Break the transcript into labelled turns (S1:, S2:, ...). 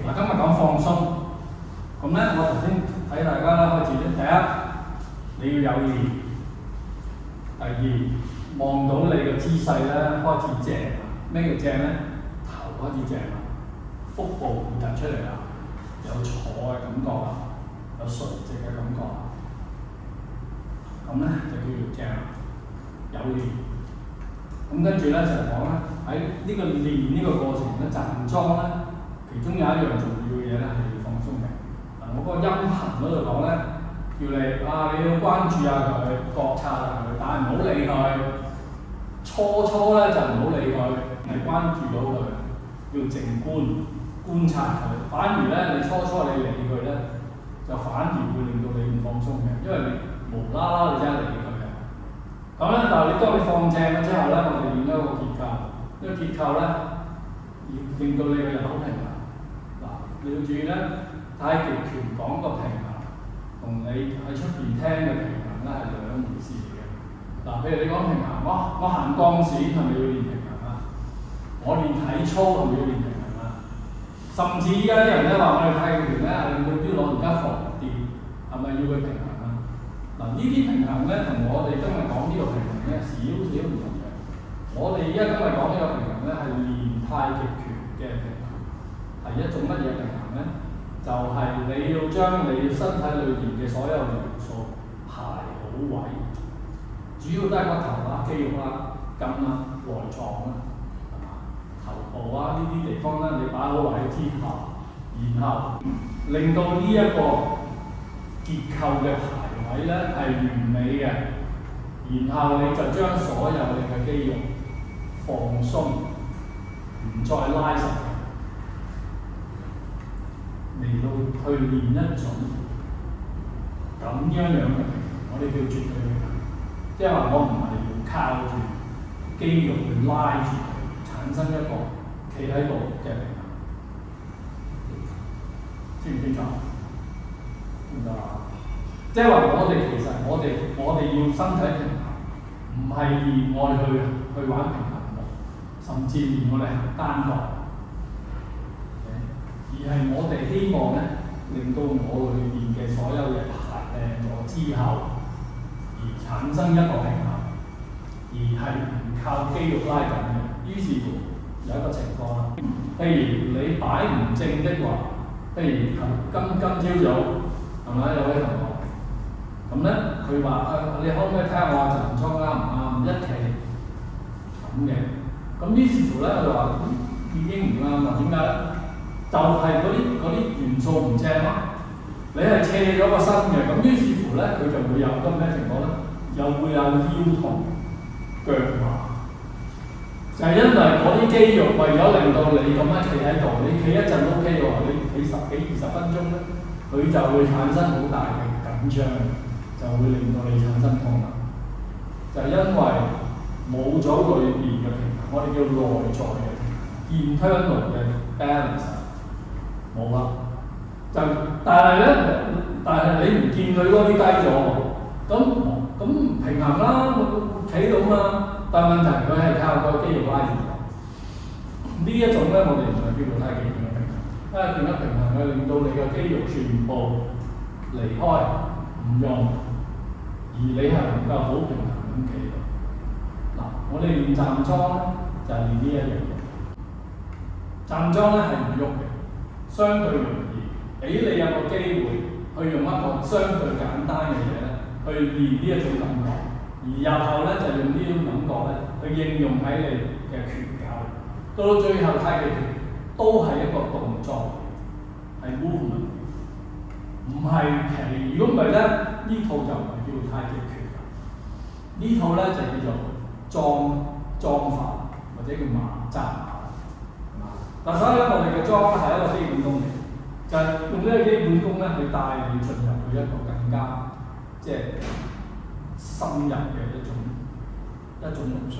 S1: 嗱，今日講放鬆。咁咧，我頭先睇大家啦，開始第一，你要有練；第二，望到你嘅姿勢咧開始正啦。咩叫正咧？頭開始正啦，腹部突出嚟啦，有坐嘅感覺啦，有垂直嘅感覺啦。咁咧就叫做正啦，有練。咁跟住咧就講咧喺呢個練呢個過程咧，站樁咧，其中有一樣重要嘅嘢咧係要放鬆嘅。嗱，我嗰個音頻嗰度講咧，叫你你要關注下佢，覺察下佢，但係唔好理佢。初咧就唔好理佢，係關注到佢，要靜觀察佢。反而咧你初你理佢咧，就反而會令到你唔放鬆嘅，因為你無啦啦你真係理佢嘅。咁咧，但係當你放正咗之後咧，我哋練一個結構，呢個結構咧要令到你嘅人好平衡。嗱，你要注意咧，太極拳講個平衡，同你喺出邊聽嘅平衡咧係兩回事嚟嘅。嗱，譬如你講平衡，我行鋼線係咪要練平衡啊？我練體操係咪要練平衡啊？甚至依家啲人咧話我哋太極拳咧係令到啲老人家防跌，係咪要佢平衡啊？嗱，呢啲平衡咧同我哋今日講呢個平衡咧少少唔同嘅。我哋依家今日講呢個平衡咧係練太極拳嘅平衡，係一種乜嘢平衡咧？就係你要將你身體裏邊嘅所有元素排好位。主要都係骨頭啦、肌肉啦、筋啦、內臟啦，係嘛？頭部呢啲地方咧，你擺好位之後，然後令到呢一個結構嘅排位咧係完美嘅，然後你就將所有你嘅肌肉放鬆，唔再拉實，嚟到去練一種咁樣嘅平衡，我哋叫絕對平衡。即係話我唔係要靠住肌肉去拉住佢，產生一個企喺度嘅平衡，清唔清楚？唔得啊！即係話其實我哋要身體平衡，唔係練我哋去玩平衡木，甚至練我哋行單槓，而係我哋希望咧，令到我裏邊嘅所有嘢排靚咗之後。而產生一個平衡，而係唔靠肌肉拉緊嘅。於是乎有一個情況啦，譬如你擺唔正的話，譬如今朝早係咪有位同學咁咧？佢話你可唔可以睇下我站樁啱唔啱？一企咁嘅，咁於是乎咧我就話已經唔啱啦。點解咧？就係嗰啲元素唔正咯。你係斜咗個身嘅，咁於是乎咧，佢就會有個咩情況咧？又會有腰痛、腳麻，就係因為嗰啲肌肉為咗令到你咁樣企喺度，你企一陣 OK 喎，你企10幾20分鐘咧，佢就會產生好大嘅緊張，就會令到你產生痛啦。就係因為冇咗裏邊嘅平衡，我哋叫內在嘅平衡 internal 嘅 balance 冇啦。但係你唔見佢嗰啲低咗喎，咁平衡啦，企到嘛。但係問題佢係靠個肌肉拉住嘅。呢一種咧，我哋唔係叫做太極拳嘅平衡，因為點樣平衡係令到你嘅肌肉全部離開唔用，而你係能夠好平衡咁企到。嗱，我哋練站樁咧就係練呢一樣嘢。站樁咧係唔喐嘅，相對容易。俾你有個機會去用一個相對簡單嘅嘢咧，去練呢一種感覺，而日後咧就用呢種感覺咧去應用喺你嘅拳架。到最後太極拳都係一個動作，係 movement， 唔係企。如果唔係咧，呢套就唔係叫太極拳。呢套咧就叫做樁法，或者叫馬扎馬。嗱，所以咧我哋嘅樁係一個基本功嚟。就係用呢個基本功咧，去帶你進入去一個更加深入嘅一種路線。